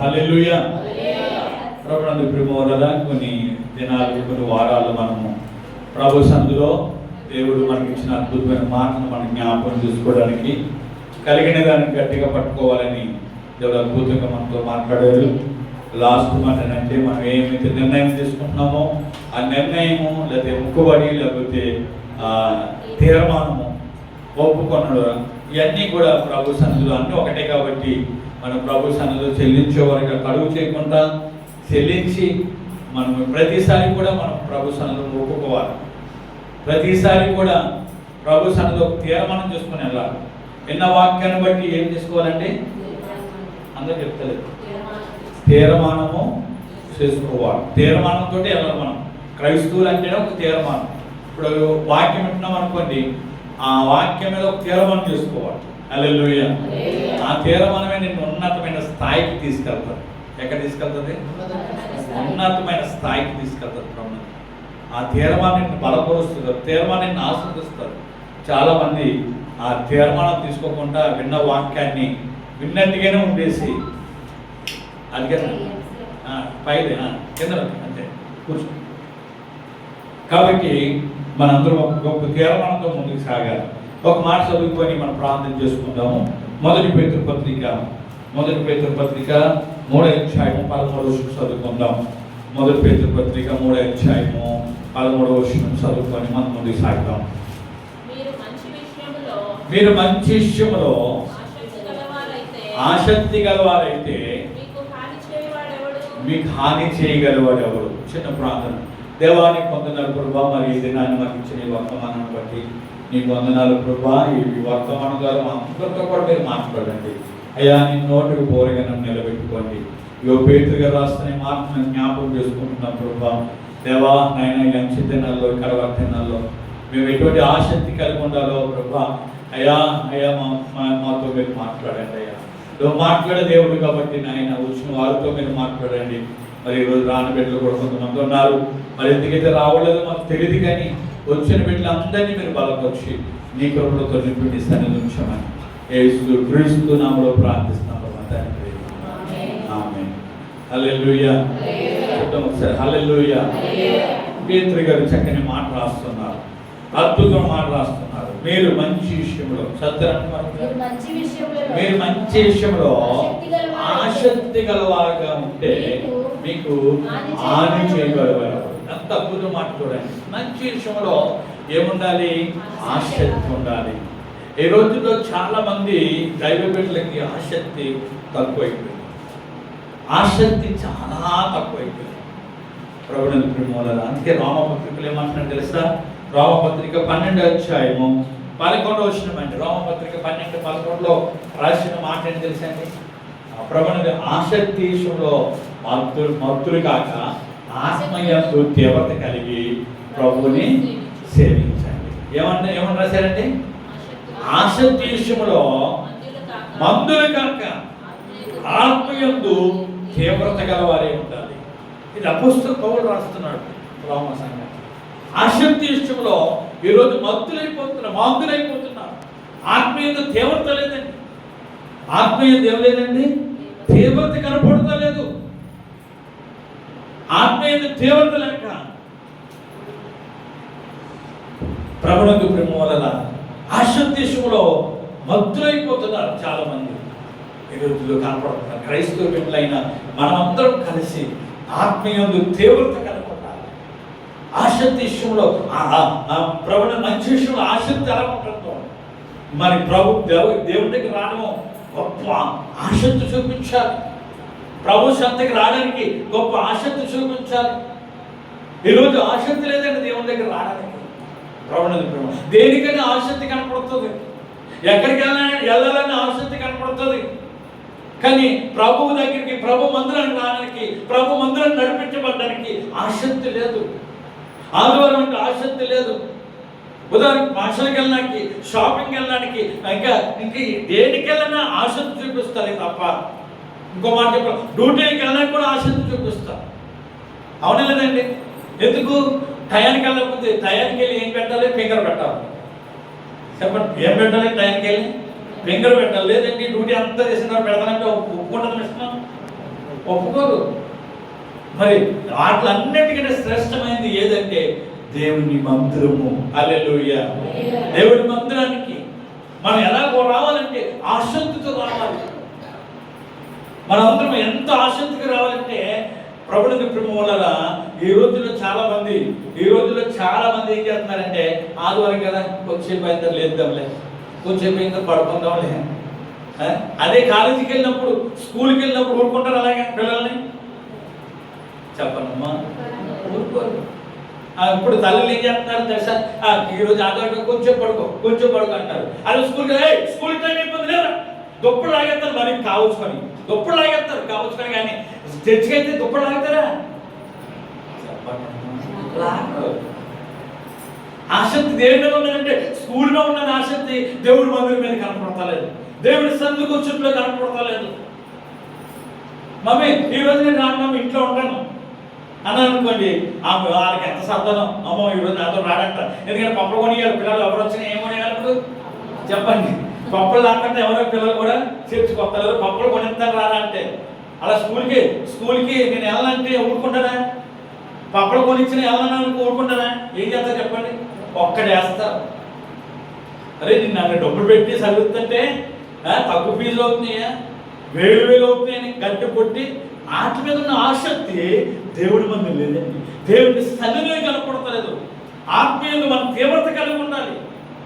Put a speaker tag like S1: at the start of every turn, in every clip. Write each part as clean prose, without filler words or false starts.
S1: హల్లెలూయా. ప్రభునందు ప్రియమైన కొన్ని దినాలు కొన్ని వారాలు మనము ప్రభు సన్నిధిలో దేవుడు మనకి ఇచ్చిన అద్భుతమైన మాటను మనం జ్ఞాపకం చేసుకోవడానికి కలిగిన దాన్ని గట్టిగా పట్టుకోవాలని దేవుడు అద్భుతంగా మనతో మాట్లాడారు. లాస్ట్ మాట అంటే మనం ఏమైతే నిర్ణయం తీసుకుంటున్నామో ఆ నిర్ణయము లేకపోతే మొక్కుబడి లేకపోతే తీర్మానము ఒప్పుకొనడు ఇవన్నీ కూడా ప్రభు సన్నిధిలో అన్నీ ఒకటే కాబట్టి మనం ప్రభు సన్నిధిలో చెల్లించే వరకు కడుగు చేయకుండా చెల్లించి మనం ప్రతిసారి కూడా మనం ప్రభు సన్నిధిలో ఒప్పుకోవాలి. ప్రతిసారి కూడా ప్రభు సన్నిధిలో తీర్మానం చేసుకుని వెళ్ళాలి. విన్న వాక్యాన్ని బట్టి ఏం చేసుకోవాలంటే అందరూ చెప్తలేదు, తీర్మానము చేసుకోవాలి. తీర్మానంతో వెళ్ళాలి. మనం క్రైస్తవులు అంటేనే ఒక తీర్మానం. ఇప్పుడు వాక్యం వింటున్నాం అనుకోండి, ఆ వాక్యం మీద ఒక తీర్మానం చేసుకోవాలి. హల్లెలూయా. ఆ తీర్మానమే నిన్ను ఉన్నతమైన స్థాయికి తీసుకెళ్తారు. ఎక్కడ తీసుకెళ్తుంది? ఉన్నతమైన స్థాయికి తీసుకెళ్తారు. ప్రభుత్వం ఆ తీర్మానాన్ని బలపరుస్తుంది, తీర్మానాన్ని ఆస్వాదిస్తారు. చాలామంది ఆ తీర్మానం తీసుకోకుండా విన్న వాక్యాన్ని విన్నట్టుగానే ఉండేసి అది పైదే కింద అంతే కూర్చో. కాబట్టి మనందరం ఒక గొప్ప తీర్మానంతో ముందుకు సాగాలి. ఒక మాట చదువుకొని మనం ప్రార్థన చేసుకుందాము. మొదటి పేతురు పత్రిక 3వ అధ్యాయము 13వ వచనం చదువుకుందాం. మొదటి పేతురు పత్రిక 3వ అధ్యాయము 13వ వచనం చదువుకొని మనం ముందుకు సాగుదాం. మీరు మంచి విషయములో ఆసక్తి గలవారైతే మీకు హాని చేయగలవాడు ఎవడు? చిన్న ప్రార్థన. దేవానికి వందనాలు ప్రభా, మరి ఈ దినాన్ని మాకు ఇచ్చిన ఈ వర్తమానాన్ని బట్టి నీకు వందనాలు ప్రభా. ఈ వర్తమానం ద్వారా మా అందరితో కూడా మీరు మాట్లాడండి అయ్యా. నీ నోటికి బోరగా నన్ను నిలబెట్టుకోండి. పేతురు గారు రాస్తున్న మాటను జ్ఞాపకం చేసుకుంటున్నాం ప్రభా. దేవా నాయన ఈ అంచె దినాల్లో కడవరి దినాల్లో మేము ఎటువంటి ఆసక్తి కలిగి ఉండాలో ప్రభా. అయ్యా మాతో మీరు మాట్లాడండి అయ్యా. నువ్వు మాట్లాడే దేవుడు కాబట్టి నాయన వచ్చిన వారితో మీరు మాట్లాడండి. మరి ఈరోజు రాని బిడ్డలు కూడా కొంతమంది ఉన్నారు, మరి ఎందుకైతే రావలేదు మాకు తెలియదు, కానీ వచ్చిన బిడ్డలు అందరినీ మీరు బలపరిచి నీ కృపలతో నింపి సన్నిధి ఉంచమని యేసు క్రీస్తు నామములో ప్రార్థిస్తున్నాము తండ్రి. ఆమేన్. హల్లెలూయా. ఒకసారి హల్లెలూయా. పేతురు గారు చక్కని మాట రాస్తున్నారు, అద్భుతమైన మాట రాస్తున్నారు. మీరు మంచి విషయంలో మీరు మంచి విషయంలో ఆసక్తి గలవారుగా ఉంటే మీకు హాని చేయగలవారు. ఎంత అద్భుతం మాట చూడండి. మంచి విషయంలో ఏముండాలి? ఆసక్తి ఉండాలి. ఈ రోజుల్లో చాలా మంది దైవ బిడ్డలకి ఆసక్తి తక్కువైపోయింది. ఆసక్తి చాలా తక్కువైపోయింది. ప్రభునందు ప్రియమైన అందుకే రోమపత్రికలు ఏమంటున్నాడు తెలుసా? రోమపత్రిక 12వ అధ్యాయము 11వ వచనం అండి. రోమపత్రిక 12:11లో రాసిన మాట ఏంటి తెలుసా అండి? ప్రభునందు ఆసక్తి విషయంలో మత్తులు కాక ఆత్మయందు తీవ్రత కలిగి ప్రభువుని సేవించండి. ఏమని రాశారండి? ఆసక్తి విషయంలో మందులు కాక ఆత్మయందు తీవ్రత గలవారే ఉండాలి. ఇది అపోస్తలుడు పౌలు రాస్తున్నాడు రోమ సంఘం. ఆసక్తి విషయంలో ఈరోజు మాందులైపోతున్నారు. ఆత్మీయత తీవ్రత లేదండి. ఆత్మీయత ఏం లేదండి? తీవ్రత కనపడతలేదు. ఆత్మీయత తీవ్రత లేక ప్రభువుకు ప్రేమ వలన ఆసక్తి విషయంలో మత్తులైపోతున్నారు చాలా మంది. ఈ రోజుల్లో కనపడుతున్నారు. క్రైస్తవ బిడ్డలైన మనమందరం కలిసి ఆత్మీయందు తీవ్రత కనపడాలి. ఆసక్తి విషయంలో ప్రభుణ మంచి విషయంలో ఆసక్తి ఎలా ఉంటుందో మరి దేవుడి దగ్గర రావడం గొప్ప ఆసక్తి చూపించాలి. ప్రభు సంతకి రావడానికి గొప్ప ఆసక్తి చూపించాలి. ఈరోజు ఆసక్తి లేదండి దేవుని దగ్గర రావడానికి. దేనికైనా ఆసక్తి కనపడుతుంది, ఎక్కడికి వెళ్ళాలని ఆసక్తి కనపడుతుంది. కానీ ప్రభువు దగ్గరికి, ప్రభు మందిరానికి రావడానికి, ప్రభు మందిరాన్ని నడిపించబడడానికి ఆసక్తి లేదు. ఆదివారం అంటే ఆసక్తి లేదు. ఉదాహరణకి భాషలకు వెళ్ళడానికి, షాపింగ్కి వెళ్ళడానికి, ఇంకా దేనికి వెళ్ళినా ఆసక్తి చూపిస్తారు తప్ప ఇంకో మాట చెప్పాలి, డ్యూటీకి వెళ్ళడానికి కూడా ఆసక్తి చూపిస్తారు. అవునా లేదండి? ఎందుకు? టయానికి వెళ్ళకపోతే టయానికి వెళ్ళి ఏం పెట్టాలి? ఫింగర్ పెట్టాలి. చెప్పండి, ఏం పెట్టాలి? టయానికి వెళ్ళి ఫింగర్ పెట్టాలి. లేదండి డ్యూటీ అంతా చేసిన పెడతానంటే ఒప్పుకుంటుంది ఇష్టం. ఒప్పుకోరు. మరి వాటిలన్నిటికంటే శ్రేష్టమైనది ఏదంటే దేవుని మందిరము. హల్లెలూయా. దేవుని మందిరానికి మనం ఎలాగో రావాలంటే ఆసక్తితో రావాలి. మనందరం ఎంత ఆసక్తిగా రావాలంటే ప్రభువుని ప్రేమ వల్ల ఈ రోజుల్లో చాలా మంది ఏం చేస్తున్నారంటే ఆదివారం కదా కొంచెంసేపు అయితే లేద్దాంలే, కొంచెంసేపు అయితే పడుకుందాంలే. అదే కాలేజీకి వెళ్ళినప్పుడు, స్కూల్కి వెళ్ళినప్పుడు ఊరుకుంటారు అలాగే పిల్లల్ని? చెప్పనమ్మా, ఊరుకోరు. ఇప్పుడు తల్లులు ఏం చేస్తున్నారు తెలుసా? ఈరోజు ఆదివారం కొంచెం పడుకో అంటారు. అదే స్కూల్ టైం అయిపోతుంది లేదా దుప్పలు లాగేస్తారు. మరి కావచ్చుకొని దుప్పలు లాగేస్తారు కానీ చర్చికి అయితే దుప్పలు లాగుతారా? ఆసక్తి దేని మీద ఉన్నదంటే స్కూల్లో ఉన్న ఆసక్తి దేవుడి మందిరం మీద కనపడతలేదు, దేవుడి సందుకు వచ్చుట్లో కనపడతలేదు. మమ్మీ ఈరోజు నేను రాను మమ్మీ, ఇంట్లో ఉంటాను అన్నాను అనుకోండి, వాళ్ళకి ఎంత సర్దనం. అమ్మో ఈరోజు నాతో రాడంట. ఎందుకంటే పప్పులు కొనియాలి పిల్లలు. ఎవరు వచ్చినా ఏం కొనియాలి చెప్పండి? పప్పులు రాకుండా ఎవరో పిల్లలు కూడా చర్చికి వస్తారు, పప్పులు కొనిస్తారు రారా అంటే. అలా స్కూల్కి నేను వెళ్ళాలంటే ఊరుకుంటానా? పప్పులు కొనిచ్చిన వెళ్ళాలని ఊరుకుంటానా? ఏం చేస్తారు చెప్పండి? ఒక్కడేస్తారు. అరే నిన్ను అక్కడ డబ్బులు పెట్టి చదువుతుంటే తక్కువ ఫీజులు అవుతున్నాయా, వేలు అవుతున్నాయని గట్టి కొట్టి వాటి మీద ఉన్న ఆసక్తి దేవుడి మంది లేదండి. దేవుడి సన్నిధిలో కనపడతలేదు. ఆత్మీయంగా మనం తీవ్రత కలిగి ఉండాలి.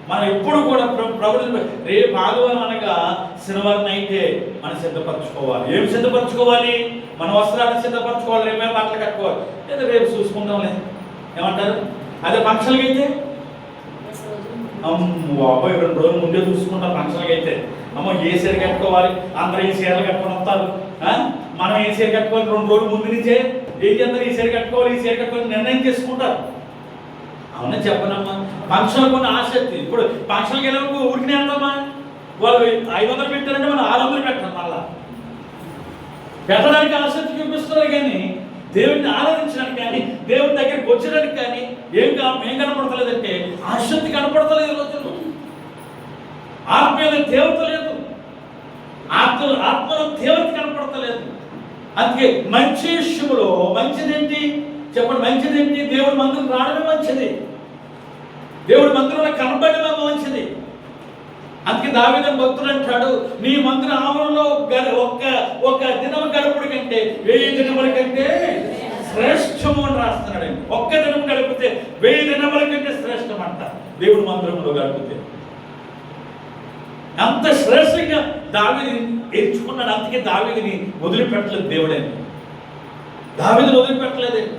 S1: మనం ఎప్పుడు కూడా ప్రభుత్వం రేపు ఆదివారం అనగా శనివారం అయితే మనం సిద్ధపరచుకోవాలి. ఏం సిద్ధపరచుకోవాలి? మన వస్త్రాలను సిద్ధపరచుకోవాలి. రేపే బట్టలు కట్టుకోవాలి. లేదా రేపు చూసుకుంటాం లేదు ఏమంటారు? అదే ఫంక్షన్కి అయితే అబ్బాయి 2 రోజులు ముందే చూసుకుంటాం. ఫంక్షన్కి అయితే అమ్మో ఏ చీర కట్టుకోవాలి, అందరూ ఈ చీరలు కట్టుకొని వస్తారు. మనం ఏ చీర కట్టుకోవాలి 2 రోజులు ముందు నుంచే ఏం చేస్తారు? ఈ చీర కట్టుకోవాలి నిర్ణయం చేసుకుంటారు. అవునా చెప్పనమ్మా? ఫంక్షన్లకు ఉన్న ఆసక్తి. ఇప్పుడు ఫంక్షన్కి వెళ్ళినప్పుడు ఊరికి వెళ్తామా? వాళ్ళు 500 పెట్టారంటే మనం 600 పెట్టాం. మళ్ళా పెట్టడానికి ఆసక్తి చూపిస్తున్నారు కానీ దేవుడిని ఆరాధించడానికి కానీ దేవుడి దగ్గరికి వచ్చడానికి కానీ ఏం కనపడతలేదంటే ఆసక్తి కనపడతలేదు. రోజులు ఆత్మీయ తీవ్రత లేదు, ఆత్మలో తీవ్రత కనపడతలేదు. అందుకే మంచి విషయంలో మంచిదేంటి చెప్పండి? మంచిదేంటి? దేవుడి మందిరం రావడమే మంచిది, దేవుడి మందిరంలో కనపడమే మంచిది. అందుకే దావీదు భక్తుడు అంటాడు, నీ మందిర ఆవరణలో ఒక దినం గడుపుడు కంటే 1000 దినముల కంటే శ్రేష్టము అని రాస్తున్నాడండి. ఒక్క దినం గడిపితే 1000 దినముల కంటే శ్రేష్టం అంట దేవుడి మందిరంలో గడిపితే. అంత శ్రేష్టంగా దావీదు ఎంచుకున్నాడు. అందుకే దావీదుని వదిలిపెట్టలేదు దేవుడని. దావీదుని వదిలిపెట్టలేదండి.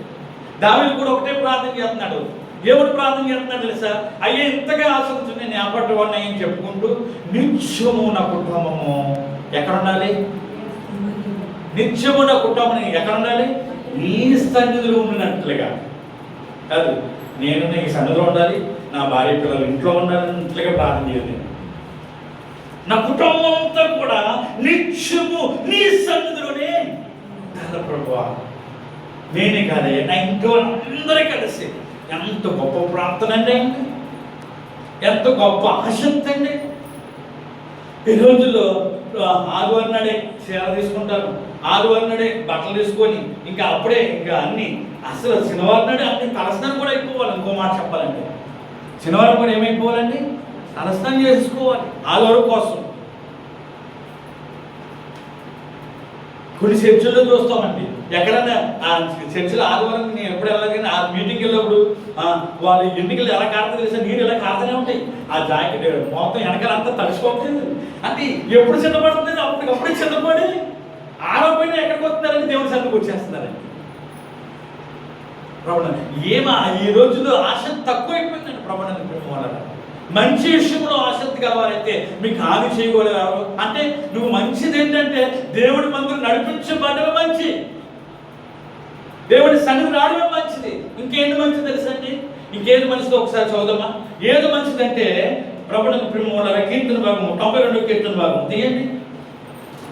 S1: దావీదు కూడా ఒకటే ప్రార్థన చేస్తున్నాడు. దేవుడు ప్రార్థన చేస్తున్నాడు తెలుసా? అయ్యే ఇంతగా ఆసక్తి నేను ఏపట్టుకోండి అని చెప్పుకుంటూ నిత్యము నా కుటుంబము ఎక్కడ ఉండాలి? నిత్యము నా కుటుంబం ఎక్కడ ఉండాలి? నీ సన్నిధిలో ఉన్నట్లుగా కాదు, నేను నీ సన్నిధిలో ఉండాలి, నా భార్య పిల్లలు ఇంట్లో ఉండాలన్నట్లుగా ప్రార్థన చేయాలి. నా కుటుంబం అంతా కూడా నిత్యము నీ సన్నిధిలోనే కాదు ప్రభువా, నేనే కాదయ్యా నా ఇంట్లో అందరూ కలిసి. ఎంత గొప్ప ప్రార్థన అండి, ఎంత గొప్ప ఆసక్తి అండి. ఈ రోజుల్లో ఆదివారం నాడే చీర తీసుకుంటారు, ఆదివారం నాడే బట్టలు తీసుకొని ఇంకా అన్ని అసలు శనివారం నాడే అన్ని తలస్నానం కూడా అయిపోవాలి. ఇంకో మాట చెప్పాలంటే శనివారం కూడా ఏమైపోవాలండి? తలస్నానం చేసుకోవాలి ఆదివారం కోసం. కొన్ని చర్చిల్లో చూస్తామండి, ఎక్కడన్నా చర్చిలో ఆదివారం నేను ఎప్పుడు వెళ్ళాలి కానీ ఆ మీటింగ్కి వెళ్ళినప్పుడు వాళ్ళ ఎన్నికలు ఎలా కారుతా తెలిసా? నీరు ఎలా కారుతూనే ఉంటాయి. ఆ జాకెట్ మొత్తం వెనకాల అంతా తడిసిపోతుంది. అంటే ఎప్పుడు సిద్ధపడుతుంది? అప్పటికప్పుడే సిద్ధపడి ఆరోపణ ఎక్కడికి వస్తున్నారని దేవుడి సన్నిధికి వచ్చేస్తున్నారండి. ఈ రోజుల్లో ఆసక్తి తక్కువైపోయిందండి ప్రభుత్వం వల్ల. మంచి విషయంలో ఆసక్తి కలవాలంటే మీకు హాని చేయగలరు. అంటే నువ్వు మంచిది ఏంటంటే దేవుడి మందిరం నడిపించబడమే మంచి, దేవుడి సన్నిధి రావడమే మంచిది. ఇంకేంటి మంచిది తెలుసండి? ఇంకేది మంచిది ఒకసారి చదువుదామా? ఏది మంచిదంటే ప్రభుత్వం ప్రేమ కీర్తన భాగం 92 కీర్తన భాగం తీయండి.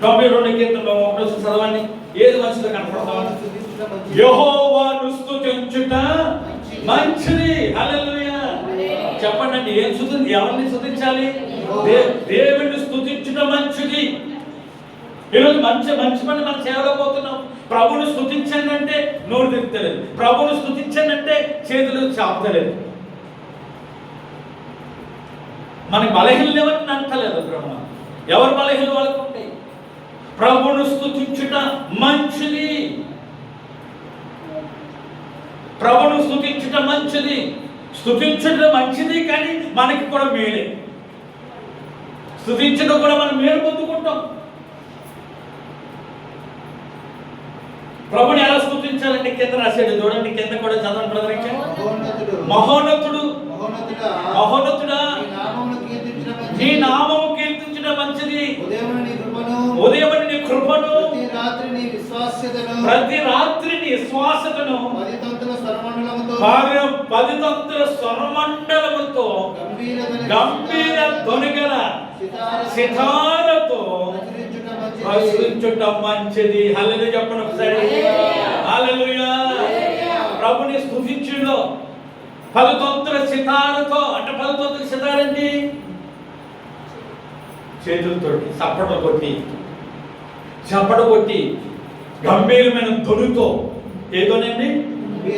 S1: 92 కీర్తన భాగం 1 చదవండి. ఏది మంచిదో కనపడతామని. యెహోవాను స్తుతించుట మంచిది. హల్లెలూయా చెప్పండి అండి. ఏం స్తుతి? ఎవరిని స్తుతించాలి? దేవుడిని స్తుతించుట మంచిది. ఈరోజు మంచి మంచి పని మనం సేవలో పోతున్నాం. ప్రభువుని స్తుతించండి అంటే నోరు తిరుగుతలేదు, ప్రభువుని స్తుతించండి అంటే చేతులు చాపుతలేదు. మనకి బలహీనలు లేవని అంటలేదు బ్రహ్మ. ఎవరు బలహీనలు వాళ్ళకు ఉంటాయి. ప్రభువును స్తుతించుట మంచిది, ప్రభువును స్తుతించుట మంచిది. స్తుతించుట మంచిది, కానీ మనకి కూడా మేలే. స్తుతించడం కూడా మనం మేలు పొందుకుంటాం. ప్రభుని ఎలా స్తుతించాలంటే కింద రాశాడు చూడండి, కింద కూడా చదవండి బ్రదర్. మహోన్నతుడు, మహోన్నతుడా నీ నామము కీర్తించడం మంచిది. ఉదయమున నీ కృపను, ప్రతి రాత్రి నీ విశ్వాసతను 10 తంతుల స్వరమండలముతో గంభీర ధ్వనిగల సితారతో ప్రశ్నించుట మంచిది. హల్లెలూయా చెప్పండి ఒకసారి. హల్లెలూయా. ప్రభుని స్తుతించులో 10 తంతుల సితారతో, అంటే 10 తంతుల సితార ఏంటి? చేతులతో చప్పట కొట్టి గంభీరమైన ధ్వనితో, ఏదోనండి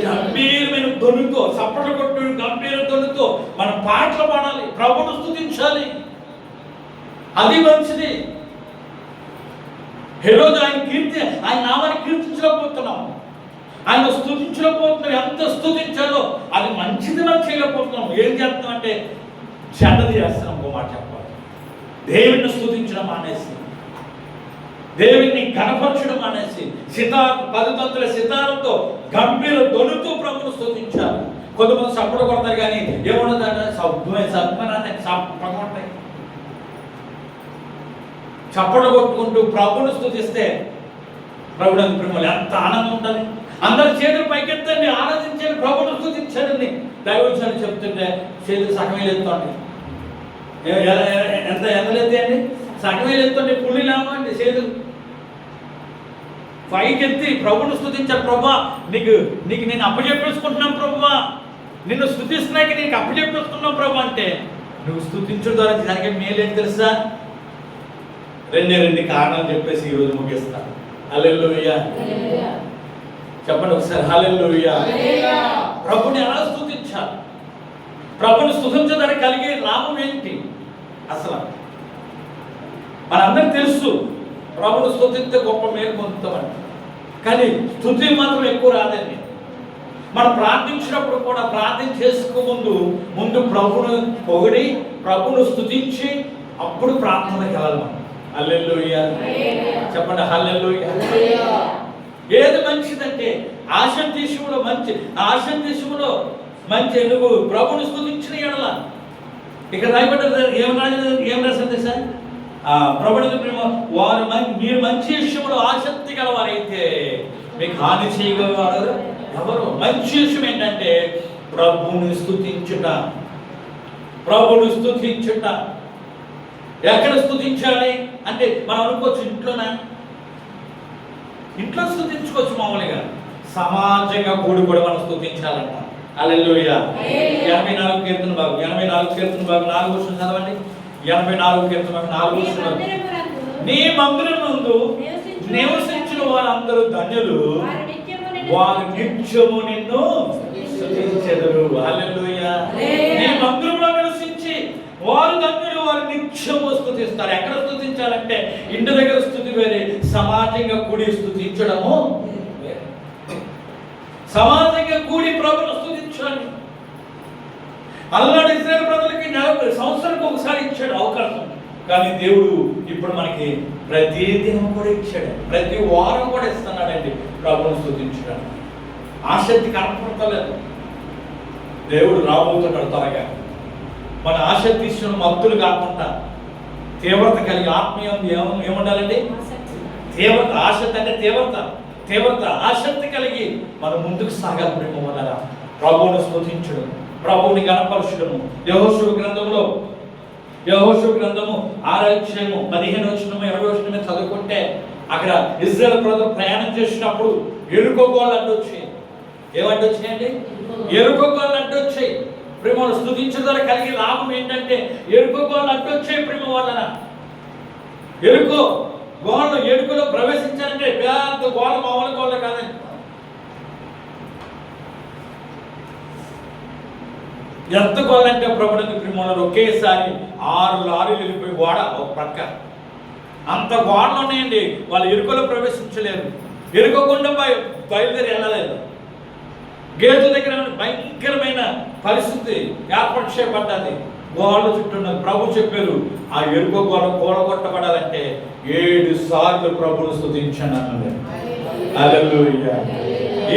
S1: గంభీరమైన ధ్వనితో, చప్పట కొట్టు గంభీర ధ్వనితో మనం పాటలు పాడాలి, ప్రభువును స్తుతించాలి. అది మంచిది. ఈరోజు ఆయన నామాన్ని కీర్తించలేకపోతున్నాం, ఆయన స్తుతించలేకపోతున్నాం. ఎంత స్తుతించాలో అది మంచిది మనం చేయలేకపోతున్నాం. ఏం చేస్తున్నాం అంటే చెడ్డది చేస్తున్నాం. ఒక మాట చెప్పాలి, దేవుని స్తుతించడం మానేసి, దేవుని గణపరచడం మానేసి 10 తంతుల సితారతో గంభీర ధ్వనితో ప్రభువును స్తుతించాలి. కొంతమంది చప్పట కొడతారు, కానీ ఏమున్నదంటే ఉంటాయి. చప్పట కొట్టుకుంటూ ప్రభువును స్తుతిస్తే ప్రభుడు ప్రేమలు ఎంత ఆనందం ఉంటుంది. అందరు చేతులు పైకెత్తండి, ఆనందించండి, ప్రభువును స్తుతించండి. దైవజనులు చెప్తుంటే చేతులు సగమే ఎత్తండి. ఎంత ఎంతలేదండి? సగమే ఎత్తండి, పుల్లి లేమండి. చేతులు పైకెత్తి ప్రభువును స్తుతించారు. ప్రభా నీకు నేను అప్పచెప్పేసుకుంటున్నాను ప్రభా, నిన్ను స్తుతిస్తున్నాక నీకు అప్పచెప్పేసుకున్నావు ప్రభా అంటే, నువ్వు స్తుతించడం ద్వారా దానికి మేలేంటి తెలుసా? రెండు కారణాలు చెప్పేసి ఈరోజు ముగిస్తాను. హల్లెలూయా చెప్పండి ఒకసారి. హల్లెలూయా. ప్రభుని ఎలా స్తుతించాలి? ప్రభుని స్తుతించడానికి కలిగే లాభం ఏంటి? అసలు మనందరికి తెలుసు, ప్రభుని స్తుతిస్తే గొప్ప మేలు పొందుతామని. కానీ స్తుతి మాత్రం ఎక్కువ రాదండి. మనం ప్రార్థించినప్పుడు కూడా ప్రార్థన చేసుకో ముందు ప్రభును పొగిడి, ప్రభును స్తుతించి అప్పుడు ప్రార్థనకి వెళ్ళాలి మనం. హల్లెలూయా చెప్పండి. హల్లెలూయా. ఏది మంచిదంటే ఆశందేశంలో మంచి నువ్వు ప్రభుని స్తుతించిన ఎడల, ఇక్కడ రాయబడ్డ ఏం రాసింది సార్? ప్రభుని వారు మీరు మంచి విషయంలో ఆసక్తి గలవారైతే మీకు హాని చేయగలవారు ఎవరు? మంచి విషయం ఏంటంటే ప్రభుని స్తుతించుట. ఎక్కడ స్తుతించాలి అంటే మనం అనుకోవచ్చు, ఇంట్లో స్తుతించుకోవచ్చు మామూలుగా. సమాజంగా కూడి కూడా మనం స్తుతించాలంట. హల్లెలూయా. 84 కీర్తన భాగం 4 వర్షం చదవండి. 84 కీర్తన భాగం 4 వర్షం. నీ మందిరమునందు నివసించిన వారందరూ ధన్యులు, వారు నిత్యము నిన్ను స్తుతించెదరు. హల్లెలూయా. నీ మందిరంలో నివసించి వారు ధన్యులు, వారు నిత్యము స్తుతిస్తారు. ఎక్కడ స్తుతించాలంటే ఇంటి దగ్గర స్తుతి వేరే, సమాజంగా కూడి స్తుతించడము వేరే. సమాజంగా కూడి ప్రభువును స్తుతించాలి. అల్లాడు ఇశ్రాయేలు ప్రజలకి సంవత్సరానికి ఒకసారి ఇచ్చాడు అవకాశం, కానీ దేవుడు ఇప్పుడు మనకి ప్రతి దినం కూడా ఇచ్చాడు, ప్రతి వారం కూడా ఇస్తున్నాడండి ప్రభువును స్తుతించడానికి. ఆసక్తి కనపడతలేదు. దేవుడు రాబోతున్నాడు త్వరగా. మన ఆసక్తి ఇచ్చిన మత్తులు కాకుండా తీవ్రత కలిగి ఆత్మీయం ఏముండాలండి? తీవ్రత. ఆసక్తి అంటే తీవ్రత ఆసక్తి కలిగి మనం ముందుకు సాగాలి. ప్రేమ వల్ల ప్రభువును స్తుతించడం, ప్రభువుని గణపరచడము. యెహోషువ గ్రంథము 6వ అధ్యాయము 15వ వచనము 20వ వచనము చదువుకుంటే అక్కడ ఇశ్రాయేలు ప్రజలు ప్రయాణం చేసినప్పుడు ఎరుకో గోళ్ళు అడ్డొచ్చాయి. ఏమడ్డొచ్చాయండి? ఎరుకో గోళ్ళు అడ్డొచ్చాయి. ప్రేమను స్తుతించడం కలిగే లాభం ఏంటంటే ఎరుకో గోళ్ళు అడ్డొచ్చాయి. ప్రేమ వలన ఎరుకో గోడలో ఎరుకలో ప్రవేశించాలంటే పెద్ద గోడ, మామూలు గోడ కాదండి. ఎంత గోడ అంటే ప్రభుత్వ ప్రేమలో ఒకేసారి 6 లారీలు వెళ్ళిపోయి గోడ ఒక పక్క, అంత గోడలు ఉన్నాయండి. వాళ్ళు ఎరుకలో ప్రవేశించలేరు, ఎరుకోకుండా బయలుదేరి వెళ్ళలేదు. గేటు దగ్గర భయంకరమైన పరిస్థితి ఏర్పాటు చేయబడ్డది. గోడల చుట్టూ ప్రభు చెప్పారు, ఆ ఎరుక గోడ కూడగొట్టబడాలంటే 7 సార్లు ప్రభును స్తుతించండి అన్నది. హల్లెలూయా.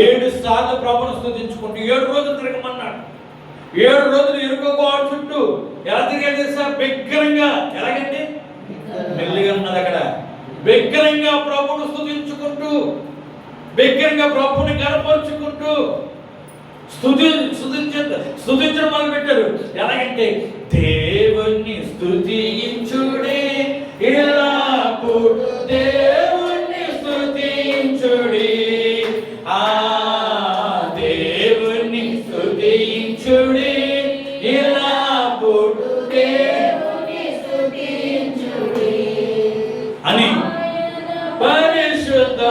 S1: 7 సార్లు ప్రభును స్తుతించుకుంటూ 7 రోజులు తిరగమన్నాడు. 7 రోజులు ఎరుక గోడ చుట్టూ ఎలా తిరిగాడు తెలుసా? బిగ్గరంగా. ఎలాగండి? మెల్లిగా ఉన్నది అక్కడ. బిగ్గరంగా ప్రభును స్తుతించుకుంటూ, బిగ్గరంగా ప్రభుని కనపరుచుకుంటూ స్తుతించడం మొదలు పెట్టారు. ఎలాగంటే దేవుణ్ణి స్తుతించుడే ఎల్లప్పుడు, దేవుణ్ణి స్తుతించుడి, ఆ దేవుణ్ణి స్తుతించుడి ఎల్లప్పుడు, దేవుణ్ణి స్తుతించుడి అని పరిశుద్ధ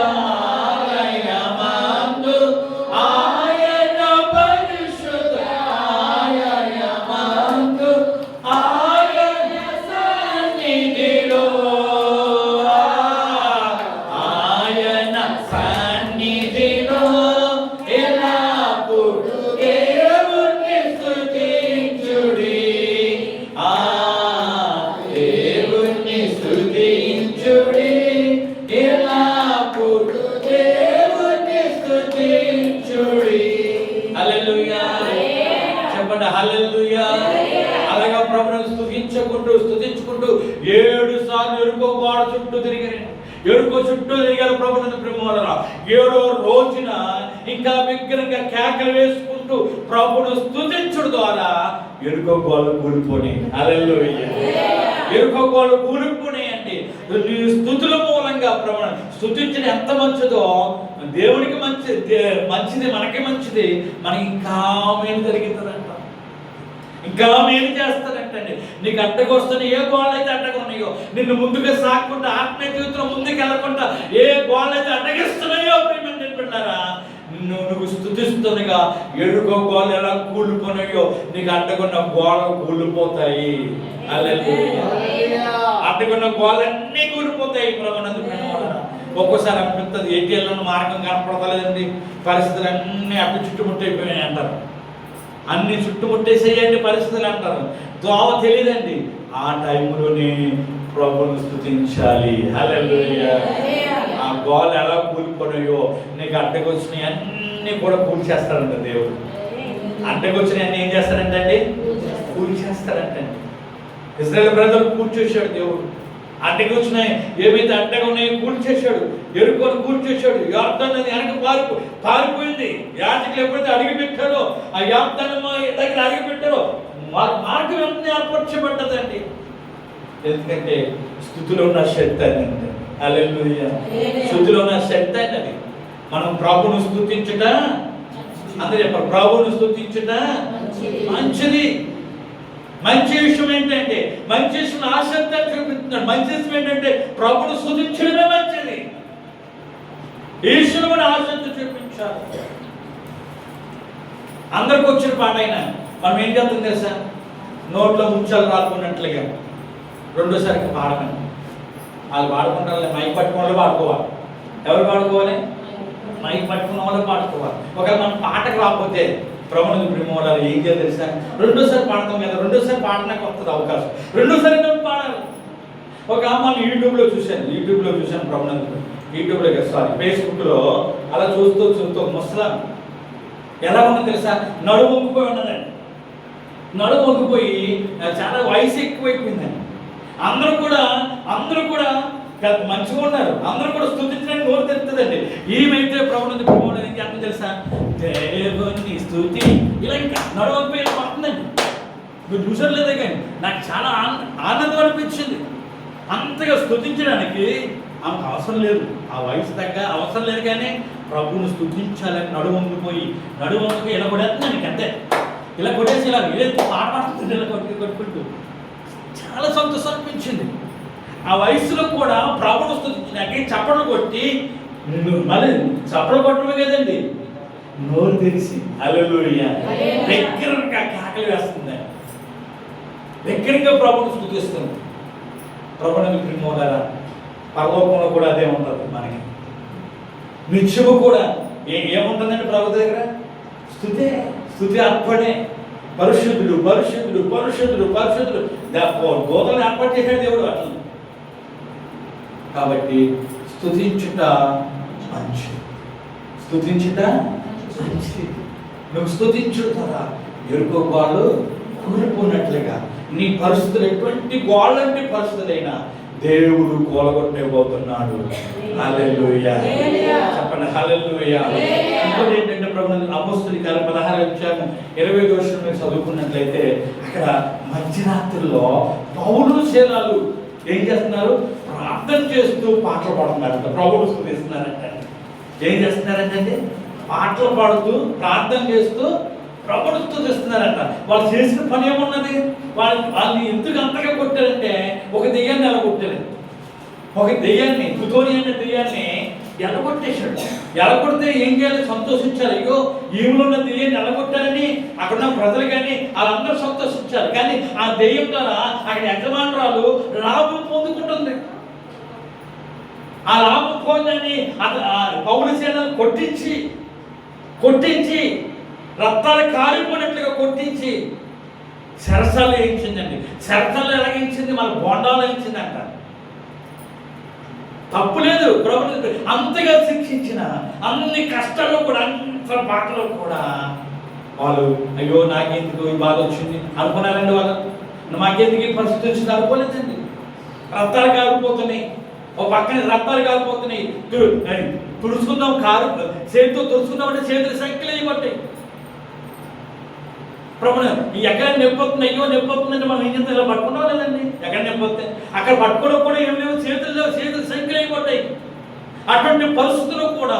S1: అలాగా ప్రభువును స్తుతించుకుంటూ 7 సార్లు ఎరుకో గోడ చుట్టూ తిరిగారు. ఎరుకో చుట్టూ తిరిగారు ప్రభువును ప్రేమలారా. 7వ రోజున ఇంకా బిగ్గరగా కేకలు వేసుకుంటూ ప్రభువును స్తుతించడం ద్వారా ఎరుకో గోడ కూలిపోయి. హల్లెలూయా. ఎరుకో గోడ కూలిపోయి అంటే స్తుతుల మూలంగా ప్రభువును స్తుతించడం ఎంత మంచిదో, దేవునికి మంచిది, మనకి మంచిది, మనకి ఇంకా మేలు జరుగుతుందంట, ఇంకా మేలు చేస్తారంటండి. నీకు అడ్డకొస్తున్న ఏ గోళ్ళు అయితే అడ్డకున్నాయో, నిన్ను ముందుగా సాకుండా ఆత్మీయ జీవితంలో ముందుకు వెళ్ళకుండా ఏ గోళ్ళు అయితే అడ్డగిస్తున్నాయో ప్రేమ నిలబడ్డారా, నువ్వు స్తుతిస్తుండగా ఎరుకో గోళ్ళు ఎలా కూలిపోయినాయో నీకు అడ్డకున్న గోడలు కూలిపోతాయి. హల్లెలూయా. అడ్డకున్న గోళ్ళన్నీ కూలిపోతాయి ప్రభునందు ప్రేమ. ఒక్కోసారి అనిపిస్తుంది ఏటీఎల్లో మార్గం కనపడతలేదండి, పరిస్థితులన్నీ అటు చుట్టుముట్టయిపోయినాయి అంటారు, అన్ని చుట్టుముట్టేసేయండి పరిస్థితులు అంటారు, దోవ తెలియదండి. ఆ టైంలోనే ప్రభువును స్తుతించాలి. హల్లెలూయా. ఆ గోలు ఎలా కూలిపోయాయో నీకు అడ్డకొచ్చినాయి అన్నీ కూడా కూల్చేస్తాడంట దేవుడు. అడ్డకొచ్చినాయి అన్నీ ఏం చేస్తాడంటే కూల్చేస్తాడంటండి. ఇశ్రాయేలు ప్రజలు కూల్చేశాడు దేవుడు. అడ్డకి వచ్చినాయి ఏమైతే అడ్డగా ఉన్నాయో కూల్చేశాడు, ఎరుకొని కూల్చేశాడు. యార్దాను నది వెనక పారిపోయింది. యాజకులు ఎప్పుడైతే అడిగి పెట్టారో, ఆ యార్దాను దగ్గర అడిగి పెట్టారో మార్గం వెంటనే ఏర్పరచబడ్డదండి. ఎందుకంటే స్తుతిలో ఉన్న శక్తి అండి. హల్లెలూయా. స్తుతిలో ఉన్న శక్తి అండి అది. మనం ప్రభువును స్తుతించుట, అందరూ చెప్పారు, ప్రభువును స్తుతించుట మంచిది. మంచి విషయం ఏంటంటే, మంచి విషయం ఆసక్తి చూపిస్తున్నాడు. మంచి విషయం ఏంటంటే ప్రభువును స్తుతించడమే మంచిది. ఈశ్వరుని ఆసక్తి చూపించాలి. అందరికి వచ్చిన పాట అయినా మనం ఏం చేస్తాం తెలుసా? నోట్లో ముచ్చాలు రాకున్నట్లుగా రెండోసారికి పాడమని. వాళ్ళు పాడుకుంటారు, మైక్ పట్టుకున్న వాళ్ళు పాడుకోవాలి. ఎవరు పాడుకోవాలి? మైక్ పట్టుకున్న వాళ్ళు పాడుకోవాలి. ఒకవేళ మనం పాటకు రాకపోతే ప్రభువును ప్రేమలారా ఏం చేయాలి తెలుసా? రెండోసారి పాడతాం కదా, రెండోసారి పాడడానికి వస్తుంది అవకాశం, రెండోసారి పాడాలి. ఒక అమ్మాయిని యూట్యూబ్లో చూశాను ప్రభువును, యూట్యూబ్లో ఫేస్బుక్లో అలా చూస్తూ ముసలాం ఎలా ఉన్నది తెలుసా? నడుము వంగిపోయి ఉన్నదండి. నడుము వంగిపోయి చాలా వయసు ఎక్కువైపోయిందండి. అందరూ కూడా పెద్ద మంచిగా ఉన్నారు, అందరూ కూడా స్తుతించడానికి నోరు తెరుతుందండి. ఏమైతే ప్రభువును ప్రేమలారా ఏం చేస్తాం తెలుసా? దేవుని స్తుతి ఇలా ఇంకా నడవకపోయి పడుతుందండి. మీరు చూసారు లేదా? కానీ నాకు చాలా ఆనందం అనిపించింది. అంతగా స్తుతించడానికి ఆమెకు అవసరం లేదు, ఆ వయసు తగ్గ అవసరం లేదు. కానీ ప్రభువును స్తుతించాలని నడువంగిపోయి ఇలా కొడేస్తున్నాను అంతే. ఇలా కొట్టేసి ఇలా ఏదైతే పాట పాడుతుంది ఇలా కొట్టుకుంటూ చాలా సంతోషం అనిపించింది. ఆ వయసులో కూడా ప్రభువును స్తుతించడానికి చప్పట్లు కొట్టి, మళ్ళీ చప్పట్లు కొట్టడమే కదండి, నోరు తెరిచి హల్లెలూయా దగ్గరగా కేకలు వేస్తుంది, దగ్గరగా ప్రభువును స్తుతిస్తుంది. ప్రభువుని ప్రియమోలారా, పరలోకంలో కూడా అదే ఉంటుంది. మనకి నిత్యము కూడా ఏముంటుందండి ప్రభు దగ్గర? స్తుతి అర్పణే. పరిశుద్ధుడు పరిశుద్ధుడు పరిశుద్ధుడు పరిశుద్ధుడు గోదలను ఏర్పాటు చేశాడు దేవుడు అట్లా. కాబట్టి స్తుతించుట మంచిది, స్తుతించుట మంచిది. నువ్వు స్తుతించుట ద్వారా ఎరుకో గోళ్ళు కూలిపోయినట్లుగా నీ పరిస్థితులు ఎటువంటి గోళ్ళంటి పరిస్థితులైనా దేవుడు కూలగొట్టబోతున్నాడు. హల్లెలూయా చెప్పండి, హల్లెలూయా. ఇంకోటి ఏంటంటే ప్రభువు అపోస్తలుల కార్యం 16:25 మీరు చదువుకున్నట్లయితే అక్కడ మధ్యరాత్రిలో పౌలు శీలాలు ఏం చేస్తున్నారు? ప్రార్థన చేస్తూ పాటలు పాడుతున్నారంట, ప్రభువును స్తుతిస్తున్నారంట. ఏం చేస్తున్నారంటే పాటలు పాడుతూ ప్రార్థన చేస్తూ ప్రభువును స్తుతిస్తున్నారంట. వాళ్ళు చేసిన పని ఏమున్నది? వాళ్ళని ఎందుకు అంతగా కొట్టారంటే ఒక దెయ్యాన్ని ఎలగొట్టారు. ఒక దెయ్యాన్ని, తుతోని అనే దెయ్యాన్ని ఎలగొట్టేశాడు. ఎలగొడితే ఏం చేయాలి? సంతోషించాలి. అయ్యో ఈమెలో ఉన్న దెయ్యాన్ని ఎలగొట్టారని అక్కడున్న ప్రజలు కానీ వాళ్ళందరూ సంతోషించారు. కానీ ఆ దెయ్యం ద్వారా అక్కడ యజమానురాలు లాభం పొందుకుంటుంది. ఆ లాభం పొందని పౌలు సేనను కొట్టించి రక్తాలు కారిపోయినట్లుగా కొట్టించి సరసాలు వేయించిందండి. సరసాలు ఎలాగించింది? మన బోండాలు వేయించిందంట. తప్పు లేదు, ప్రభుత్వం అంతగా శిక్షించిన అన్ని కష్టాల్లో కూడా, అంత బాటలో కూడా వాళ్ళు అయ్యో నాకెందుకు ఈ బాధ వచ్చింది అనుకున్నారండి. వాళ్ళు మాకెందుకు ఈ పరిస్థితి వచ్చింది అనుకోలేదండి. రక్తాలు కారిపోతున్నాయి, ఓ పక్కన రక్తాలు కారిపోతున్నాయి. తుడుచుకుందాం, చేతితో తుడుచుకుందాం అంటే చేతులు సంఖ్యలు వేయబట్టాయి. ప్రభుత్వం ఎక్కడ నొప్పొస్తుంది, అయ్యో నొప్పొస్తుందంటే మనం ఏం చేస్తాం? ఇలా పట్టుకున్నాం లేదండి. ఎక్కడ నొప్పొస్తే అక్కడ పట్టుకోవడం కూడా ఏం లేవు, చేతులు లేవు, చేతులు సంఖ్యలు అయిపోతాయి. అటువంటి పరిస్థితుల్లో కూడా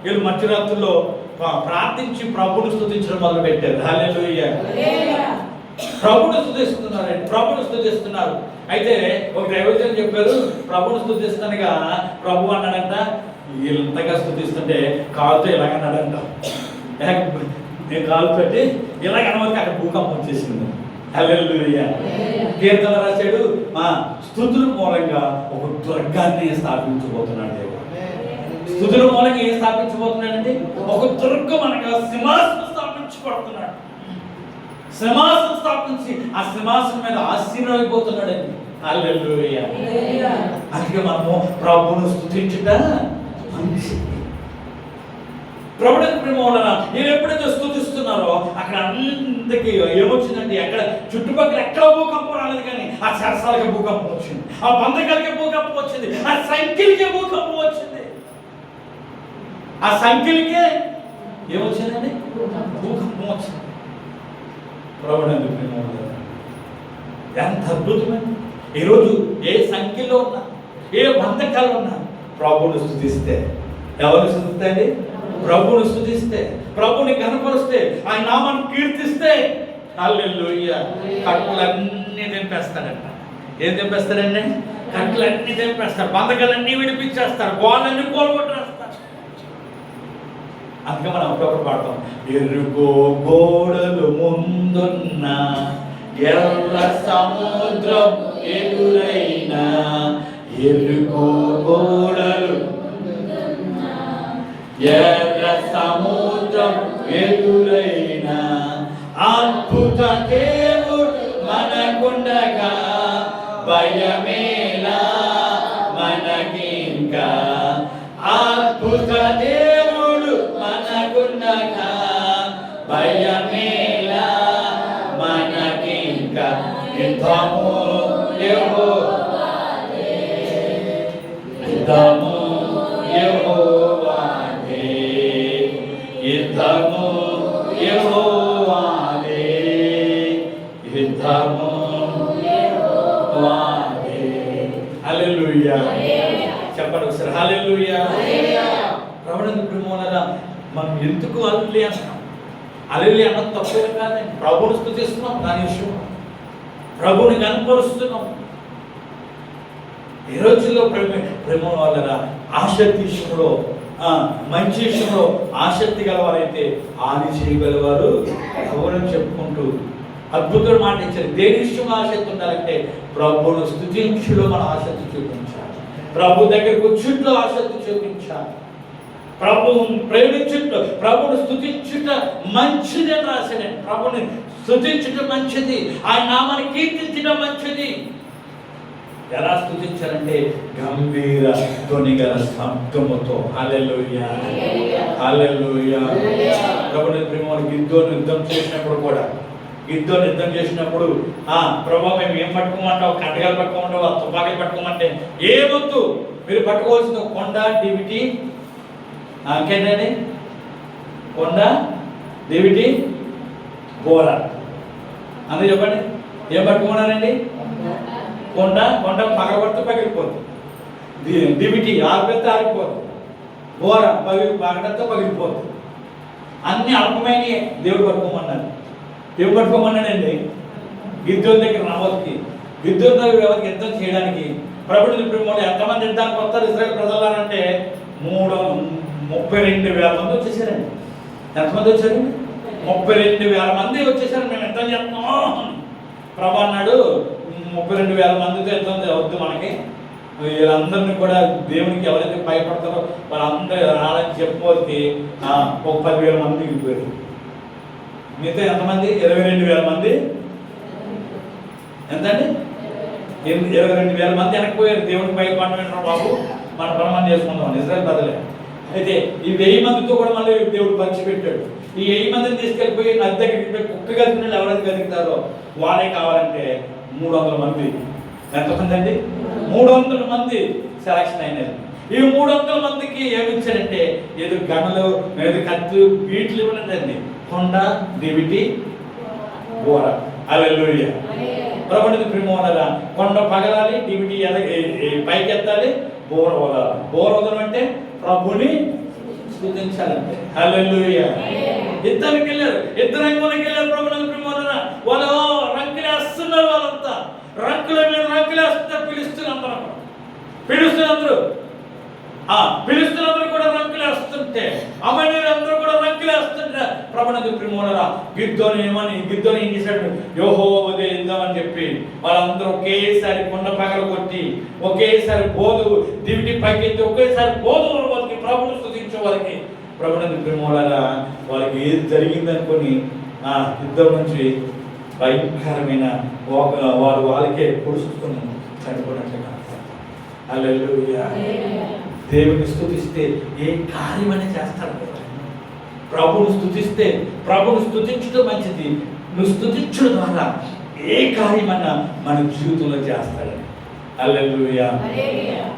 S1: వీళ్ళు మధ్యరాత్రుల్లో ప్రార్థించి ప్రభువును స్తుతించడం మొదలు పెట్టారు. హల్లెలూయా. ప్రభువును స్తుతిస్తున్నారండి, ప్రభువును స్తుతిస్తున్నారు. అయితే ఒక దైవజనులు చెప్పారు, ప్రభువును స్తుతిస్తానుగా ప్రభు అన్నాడంట, వీళ్ళంతగా స్తుతిస్తుంటే కాలుతో ఇలాగన్నాడంట. నేను కాలు పెట్టి ఇలాగ అనవరికి అక్కడ భూకంపం వచ్చేసింది. హల్లెలూయా. కీర్తన రాశాడు, మా స్తుతుల మూలంగా ఒక దుర్గాన్ని స్థాపించబోతున్నాడు దేవుడు. స్తుతుల మూలంగా ఏం స్థాపించబోతున్నాడంటే ఒక దుర్గం అనగా సింహాసనం స్థాపించబడుతున్నాడు. సింహాసనం స్థాపించి ఆ సింహాసనం మీద ఆశీర్వదిపోతున్నాడండి. హల్లెలూయా. అందుకే మనము ప్రభువును స్తుతించుట మంచిది. ప్రభువుని ప్రేమవలన మీరు ఎప్పుడైతే స్తుతిస్తున్నారో అక్కడ అందరికీ ఏమొచ్చిందంటే, ఎక్కడ చుట్టుపక్కల ఎక్కడ భూకంపం రాలేదు, కానీ ఆ సరసాలకి భూకంపం వచ్చింది, ఆ బంధకాలకి భూకంపం వచ్చింది, ఆ సంఖ్యలకే భూకంపం వచ్చింది. ఆ సంఖ్యలకే ఏమొచ్చిందండి? భూకంపం వచ్చింది. ప్రభువుని ప్రేమవలన ఎంత అద్భుతమైంది. ఈరోజు ఏ సంఖ్యలో ఉన్నా, ఏ బంధకాలు ఉన్నా ప్రభువును స్తుతిస్తే, ఎవరిని స్తుతిస్తాండి? ప్రభువును స్తుతిస్తే, ప్రభువుని కనపరిస్తే, ఆయన నామాన్ని కీర్తిస్తే హల్లెలూయా కట్టులన్నీ తెంపేస్తాడంట. ఏం తెంపేస్తాడండి? కట్టులన్నీ తెంపేస్తారు, బంధకాలన్నీ విడిపించేస్తారు, గోళ్ళన్నీ కోలుగొట్టేస్తారు. అందుకే మనం ఒకటి పాడతాం, ఎరుకో గోడలు ముందున్న ఎర్ర సముద్రం ఎదురైనా, ఎరుకో గోడలు ఎర్ర సముద్రం ఎదురైనా, అద్భుత దేవుడు మనకుండగా భయమేలా మనకింకా. అద్భుత దేవుడు మనకుండగా భయమేలా మనకింకా. యుద్ధము యెహోవాదే, యుద్ధము యెహోవాదే, యుద్ధము యెహోవాదే, యుద్ధము యెహోవాదే. హల్లెలూయా. చెప్పండి ఒకసారి హల్లెలూయా. ప్రభువుని ప్రేమవలన మనం ఎందుకు హల్లెలూయా అంటాం? హల్లెలూయా అన్నది తప్పే కాదండి. ప్రభువుని స్తుతిస్తున్నాం, దాని విషయం ప్రభువుని కనపరుస్తున్నాం. ఈ రోజుల్లో ప్రేమ వల్ల ఆసక్తి విషయంలో, మంచి విషయంలో ఆసక్తి గలవారైతే ఆది చేయగలవారు ఎవరని చెప్పుకుంటూ అద్భుతమైన మాట ఇచ్చారు. దేని విషయంలో ఆసక్తి ఉండాలంటే ప్రభువును స్తుతించులో మనం ఆసక్తి చూపించాలి. ప్రభు దగ్గరకు వచ్చుట్లో ఆసక్తి చూపించాలి. ప్రభువును ప్రేమించుట, ప్రభువును స్తుతించుట మంచిది అని రాశాడండి. ప్రభుని స్తుతించుట మంచిది, ఆయన నామాన్ని కీర్తించడం మంచిది. ఎలా స్తుతించాలంటే గంభీర ధ్వని గల శబ్దముతో. హల్లెలూయా, హల్లెలూయా. ప్రభుని ప్రేమ గిద్దోని యుద్ధం చేసినప్పుడు కూడా, గిద్దోని యుద్ధం చేసినప్పుడు ప్రభు మేము ఏం పట్టుకోమంటావు, కట్టగాలు పట్టుకోమంటావు, తుపాకీలు పట్టుకోమంటే ఏమొద్దు, మీరు పట్టుకోవాల్సిన కొండ, డివిటి, ఇంకేంటండి, కొండ, డివిటి, బోర. అందరూ చెప్పండి, ఏం పట్టుకున్నానండి? కొండ పగలబడితే పగిలిపోతుంది, డివిటి ఆరిపోతే ఆరిపోతుంది, బోర పగలతో పగిలిపోతుంది. అన్ని అల్పమైనవి దేవుడు పట్టుకోమన్నాడు. దేవుడు పట్టుకోమన్నాడండి గిద్దోని దగ్గర రావద్దుకి. గిద్దోని దగ్గర ఎవరికి యుద్ధం చేయడానికి ప్రభుత్వ ప్రేమలో ఎంతమంది యుద్ధానికి వస్తారు ఇశ్రాయేలు ప్రజలంటే 32,000 మంది వచ్చేసారండి. ఎంతమంది వచ్చారు? 32,000 మంది వచ్చేసారు. మేము యుద్ధం చేస్తున్నాం. ప్రభు అన్నాడు 32,000 మందితో యుద్ధం వద్దు మనకి, వీళ్ళందరినీ కూడా దేవునికి ఎవరైతే భయపడతారో వాళ్ళందరూ రాలని చెప్పబోతే 10,000 మంది మిగిలిపోయారు. మిగతా ఎంతమంది? 22,000 మంది. ఎంతండి? 22,000 మంది వెనక్కిపోయారు. దేవునికి భయపడమంటారు, బాబు మన పని మనం చేసుకుందాం ఇశ్రాయేలు ప్రజలే. అయితే ఈ 1000 మందితో కూడా మళ్ళీ దేవుడు పంచిపెట్టాడు. ఈ 1000 మందిని తీసుకెళ్ళిపోయి నది దగ్గరికి కుక్క గదిన ఎవరైతే గదుగుతారో వాళ్ళే కావాలంటే 300 మంది. ఎంతమంది అండి? 300 మంది సెలక్షన్ అయినారు. ఈ 300 మందికి ఏమి ఇచ్చారంటే ఏదో గనులు, ఏదో కత్తులు, వీటిలు ఇవ్వలేదండి. కొండ, డివిటి, బోర. హల్లెలూయా. ప్రభువుని ప్రేమోనరా, కొండ పగలాలి, డివిటి పైకి ఎత్తాలి, బోర వదలాలి. బోర వదలం అంటే ప్రభుని స్తుతించాలంటే. హల్లెలూయా. యుద్ధానికి వెళ్ళారు, ఇద్దరు రంగులకి వెళ్ళారు. ప్రభువుని ప్రేమోనరా, వాళ్ళు రంకులేస్తున్నారు. వాళ్ళంతా రంకుల మీద రంకులేస్తున్నారు. పిలుస్తున్నందరూ కూడా రంకులేస్తుంటే, అమనీయులందరూ కూడా రంకులేస్తుంటే ప్రభువుని ప్రేమోనరా గిద్దోని ఏం చేశాడు? యెహోవా ఉదయిద్దామని చెప్పి వాళ్ళందరూ ఒకేసారి కొండ పగలు కొట్టి, ఒకేసారి బోధు దివిటి పైకెత్తి, ఒకేసారి బోధు వాళ్ళకి ప్రభువును స్తుతించే వాళ్ళకి ప్రభువుని ప్రేమోనరా వాళ్ళకి ఏది జరిగిందనుకొని యుద్ధం నుంచి భయంకరమైన వారు వాళ్ళకే పొడుచుకుని చనిపోయినట్లుగా. హల్లెలూయా. దేవుని స్తుతిస్తే ఏ కార్యమని చేస్తారు. ప్రభువును స్తుతిస్తే, ప్రభువును స్తుతించడం మంచిది. నువ్వు స్తుతించడం ద్వారా ఏ కార్యమన్నా మన జీవితంలో చేస్తాడు. హల్లెలూయా.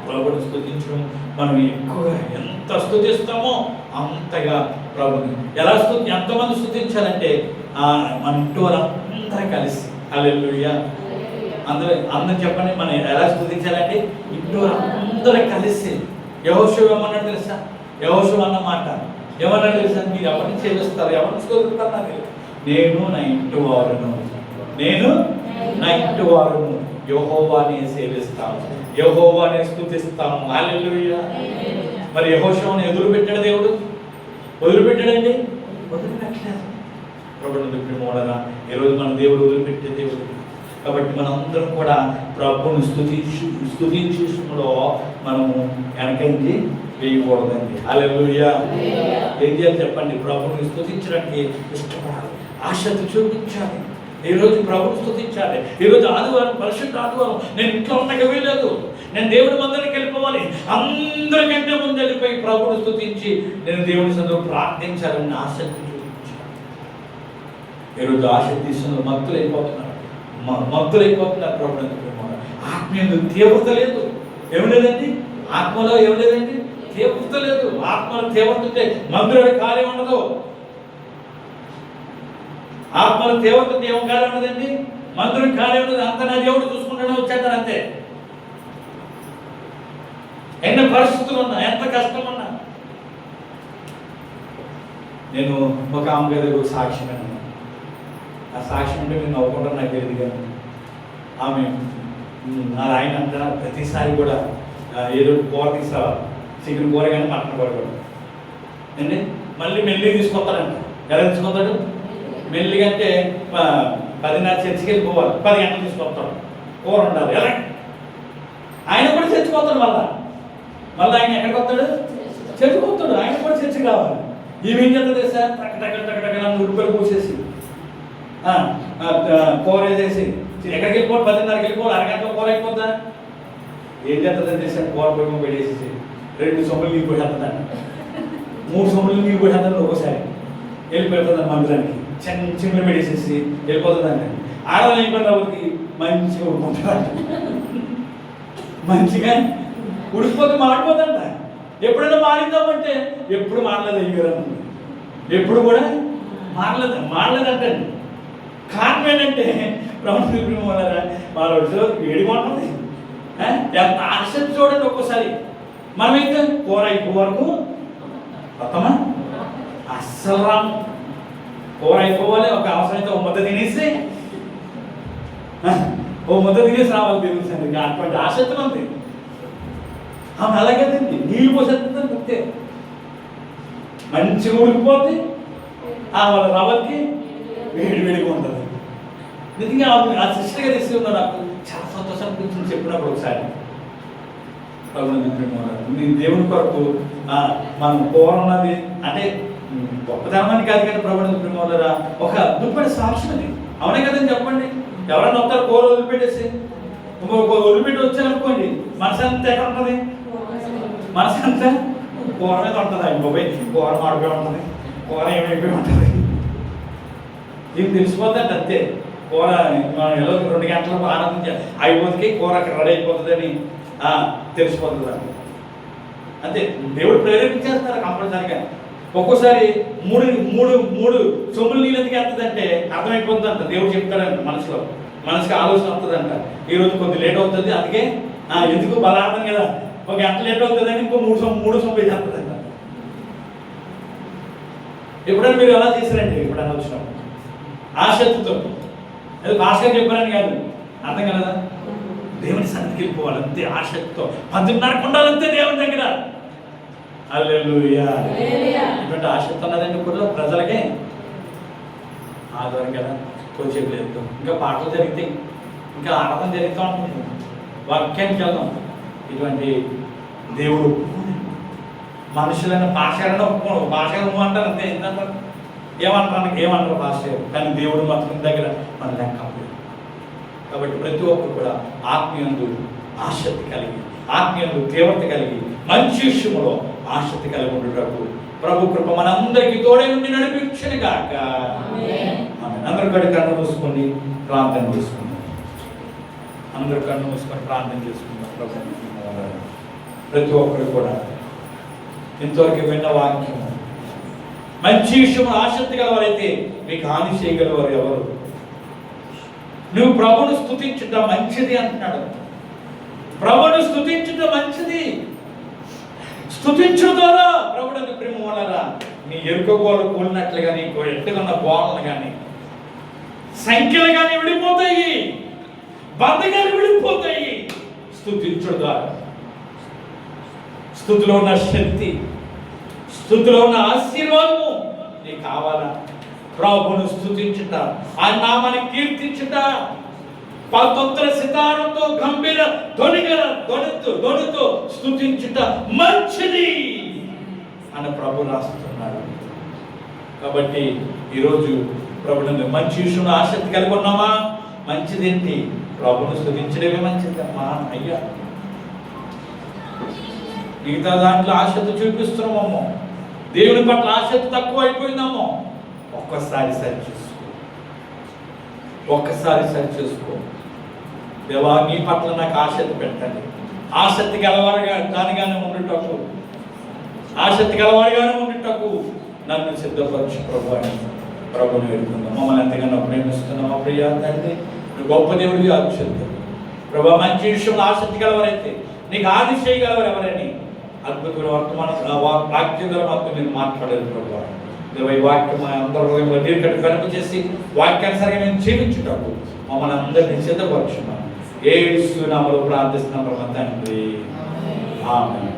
S1: ప్రభువును స్తుతించడం మనం ఎక్కువగా ఎంత స్తుతిస్తామో అంతగా ప్రభుని ఎంతమంది స్తుతించాలంటే మన ఇంటి వాళ్ళందరూ కలిసి. హల్లెలూయా. అందరూ చెప్పండి, మనం ఎలా స్తుతించాలంటే ఇంటి వాళ్ళందరూ కలిసి. యెహోషువ ఏమన్నాడు తెలుసా? యెహోషువ అన్న మాట ఏమన్నాడు తెలుసా? మీరు ఎవరిని చేస్తారు, ఎవరిని స్తుతిస్తారు నాకు? నేను నా ఇంటి వారును యెహోవానే సేవిస్తాము, యెహోవానే స్తుతిస్తాము. హల్లెలూయా. మరి యెహోషువను వదిలిపెట్టాడు దేవుడు? వదిలిపెట్టాడండి? వదిలిపెట్టలేదు. ప్రభువుని ప్రేమోనరా ఈరోజు మన దేవుడు వదిలిపెట్టే దేవుడు. కాబట్టి మనందరం కూడా ప్రభువును స్తుతించడంలో మనము వెనకండి వేయకూడదండి. హల్లెలూయా. ఏం చేయాలి చెప్పండి? ప్రభువుని స్తుతించడానికి ఇష్టపడాలి, ఆసక్తి చూపించాలి. ఈరోజు ప్రభువుని స్తుతించాలి. ఈరోజు ఆదివారం, పరిశుద్ధ ఆదివారం. నేను ఇంట్లో ఉండక వీలేదు, నేను దేవుడి మందిరానికి వెళ్ళిపోవాలి. అందరికంటే ముందు వెళ్ళిపోయి ప్రభువుని స్తుతించి నేను దేవుని సన్నిధిలో ప్రార్థించాలని ఆసక్తి చూపించాలి. ఈరోజు ఆసక్తి మత్తులైపోతున్నారు. ప్రభువుని ఆత్మీయ తీవ్రత లేదు. ఏమి లేదండి? ఆత్మలో ఏమి లేదండి? తీవ్రత లేదు. ఆత్మలో తీవ్రత ఉంటే మందిరానికి కార్యం ఉండదు. ఆత్మలో తీవ్రత ఏం కార్యం ఉండదండి? మందిరానికి కార్యం ఉండదు. అంత నా దేవుడు చూసుకుంటానే వచ్చేస్తారు అంతే. ఎన్ని పరిస్థితులు ఉన్నా, ఎంత కష్టం ఉన్నా. నేను ఒక ఆమె గారి సాక్ష్యం, ఆ సాక్ష్యం అంటే నేను నవ్వుకుంటాను, నాకు తెలియదు. కానీ ఆమె నా ఆయన అంటున్నారు ప్రతిసారి కూడా ఏదో కూర తీసుకురావాలి, చికెన్ కూర కానీ మటన్ కూర కూడా అండి. మళ్ళీ మెల్లిగా తీసుకొస్తాడంట. ఎలా తీసుకొస్తాడు? మెల్లిగా అంటే 10:30 చర్చికి వెళ్ళిపోవాలి, 10 గంటలు తీసుకొస్తాడు. కూర ఉండాలి. ఎలా ఆయన కూడా చర్చికి వస్తాడు. మళ్ళీ ఆయన ఎక్కడికి వస్తాడు? చర్చికి వస్తాడు. ఆయన కూడా చర్చికి రావాలి. ఏమేం చేస్తుంది సార్? టక్కన ఉడిపలు పూసేసి కూర వేసేసి ఎక్కడికి వెళ్ళిపోవాలి? 10:30కి వెళ్ళిపోవాలి. అరగంటలో కూర అయిపోద్దా? ఏం చేస్తుందని చేశాడు? కూర పొయ్యి పెట్టేసేసి 2 సొమ్ములు నీళ్ళు పోసేస్తుందంట, 3 సొమ్ములు నీళ్ళు పోసేస్తాను ఒక్కోసారి. వెళ్ళిపోతుందని మందిరానికి చిన్న పెట్టేసేసి వెళ్ళిపోతుందండి. ఆడవాళ్ళు అయిపోయిన వాళ్ళకి మంచిగా ఉడుకుంటారు. మంచిగా ఉడికిపోతే మాడిపోతుంట. ఎప్పుడైనా మారిందామంటే ఎప్పుడు మారలేదు అయ్యారు, ఎప్పుడు కూడా మారలేదంటే కారణం ఏంటంటే ప్రభుత్వం వాళ్ళ వేడిగా ఉంటుంది. ఎంత ఆసక్తి చూడండి. ఒక్కోసారి మనమైతే కూర అయిపో వరకు మొత్తమా అస్సలు రాము. కూర అయిపోవాలి, ఒక అవసరమైతే ఓ ముద్ద తినేసి రావాలి దేవుని సన్నిధికి. అటువంటి ఆసక్తి ఉంది. ఆమె అలాగేదండి, నీళ్ళు పోసేస్తుందని చెప్తే మంచిగా ఉడికిపోతే వాళ్ళ రవ్వకి వేడిగా ఉంటుంది. నిజంగా ఆ సిస్టర్గా తెచ్చి ఉన్నారు. నాకు చాలా సంతోషం గురించి చెప్పినప్పుడు ఒకసారి మీ దేవుని కొరకు మనం కూర ఉన్నది అంటే గొప్పతనాన్ని కాదు కానీ ప్రభుత్వ ప్రేమరా ఒక అద్భుతమైన సాక్ష్యం అది. అవునే కదని చెప్పండి. ఎవరైనా వస్తారు కూర వదిలిపెట్టేసి వదిలిపెట్టి వచ్చారనుకోండి, మనసు అంతా ఎక్కడ ఉంటుంది? మనసు అంతా కూర మీద ఉంటుంది. ఆయన బాబాయ్ కూర మాడిపోయి ఉంటుంది, కూర ఏమైపోయి ఉంటుంది. దీనికి తెలిసిపోద్దండి అంతే. కూర మనం ఎలా 2 గంటలకు ఆనందించాలి అయిపోతుంది, కూర అక్కడ రెడీ అయిపోతుందని తెలిసిపోతుంది అంతే. దేవుడు ప్రేరేపించేస్తారు కంపల్సరిగా. ఒక్కోసారి 3 సొమ్ములు నీళ్ళు ఎందుకు వేస్తుందంటే అర్థమైపోతుంది అంట. దేవుడు చెప్తాడంట మనసుకి ఆలోచన వస్తుందంట. ఈరోజు కొద్ది లేట్ అవుతుంది, అందుకే ఎందుకు బలార్థం కదా, 1 గంట లేట్ అవుతుందని ఇంకో 3 సొమ్ములు వేసేస్తుందంట. ఎప్పుడైనా మీరు ఎలా చేశారండి? ఎప్పుడైనా వచ్చినప్పుడు ఆసక్తితో ఏదో భాస్కర్ చెప్పారని కాదు, అర్థం కదా. దేవుని సన్నిధికి వెళ్ళిపోవాలి అంతే ఆసక్తితో. 10:30కు ఉండాలంతే దేవుని దగ్గర. హల్లెలూయా. ఇటువంటి ఆసక్తి ఉన్నదండి ఇప్పుడు ప్రజలకే. ఆదివారం కదా కొంచెం లేదు, ఇంకా పాటలు జరిగితే ఇంకా ఆరాధన జరుగుతూ ఉంటుంది, వాక్యానికి వెళ్దాం. ఇటువంటి దేవుడు మనుషులైన భాషలను ఒప్పుకోడు. భాషలు అంటారు అంతే. ఏంటంటారు? ఏమంటారు భాష, కానీ దేవుడు మాత్రం దగ్గర మన లెక్క. కాబట్టి ప్రతి ఒక్కరు కూడా ఆత్మీయందు ఆసక్తి కలిగి, ఆత్మీయందు తీవ్రత కలిగి, మంచి విషయంలో ఆసక్తి కలిగి ఉండేటప్పుడు ప్రభు కృప మనందరికీ తోడే నుండి నడిపించను గాక. అందరూ కళ్ళు మూసుకొని ప్రార్థన చేసుకుందాం. అందరూ కళ్ళు మూసుకొని ప్రార్థన చేసుకుందాం. ప్రభు ప్రతి ఒక్కరు కూడా ఇంతవరకు విన్న వాక్యం మంచి విషయం ఆసక్తి గలవారైతే మీకు హాని చేయగలవారు ఎవరు? నువ్వు ప్రభును స్తుతించుట మంచిది అంటున్నాడు. ప్రభును స్తుతించుట మంచిది. స్తుతించడం ద్వారా ప్రభుడు ప్రేమ వలన నీ ఎరుక గోడలు కూలినట్లుగా నీకు ఎట్టుకున్న గోడలు కానీ సంఖ్యలు కానీ విడిపోతాయి, బంధకాలు విడిపోతాయి. స్తుతించడం ద్వారా స్తుతిలో ఉన్న శక్తి, స్తుతిలో ఉన్న ఆశీర్వాదము నీకు కావాలా? ప్రభువును స్తుతించుట, ఆ నామాన్ని కీర్తించుట, పతంత్ర సితారంతో గంభీర ధ్వనితో స్తుతించుట మంచిది అని ప్రభు రాస్తున్నాడు. కాబట్టి ఈరోజు ప్రభుని మంచి విషయంలో ఆసక్తి కలిగి ఉన్నామా? మంచిదేంటి? ప్రభును స్తుతించడమే మంచిదమ్మా. అయ్యా మిగతా దాంట్లో ఆసక్తి చూపిస్తున్నామమ్మో, దేవుని పట్ల ఆసక్తి తక్కువ అయిపోయిందమ్మో. ఒక్కసారి సరి చేసుకో. దేవా నీ పట్ల నాకు ఆసక్తి పెట్టండి. ఆసక్తి గలవారుగా దానిగానే ఉండేటకు, ఆసక్తి గలవారుగానే ఉండేటకు నన్ను సిద్ధపరచు ప్రభు అని ప్రభుని వేడుకుందాం. మమ్మల్ని ఎంతగానో ప్రేమిస్తున్నాం మా ప్రియ తండ్రి. గొప్ప దేవుడికి అక్షంతం ప్రభు. మంచి విషయంలో ఆసక్తి గలవారైతే నీకు ఆది చేయగలవారు ఎవరని అద్భుతమైన వర్తమానం వాక్యం ద్వారా మాత్రం మీరు మాట్లాడారు ప్రభు. ఈ వాక్యం అందరూ నీరు కనుక చేసి వాక్యానుసారంగా మేము జీవించుటకు మమ్మల్ని అందరినీ సిద్ధపరచున్నాం. యేసు నామములో ప్రార్థిస్తున్న ప్రభు తండ్రి. ఆమేన్.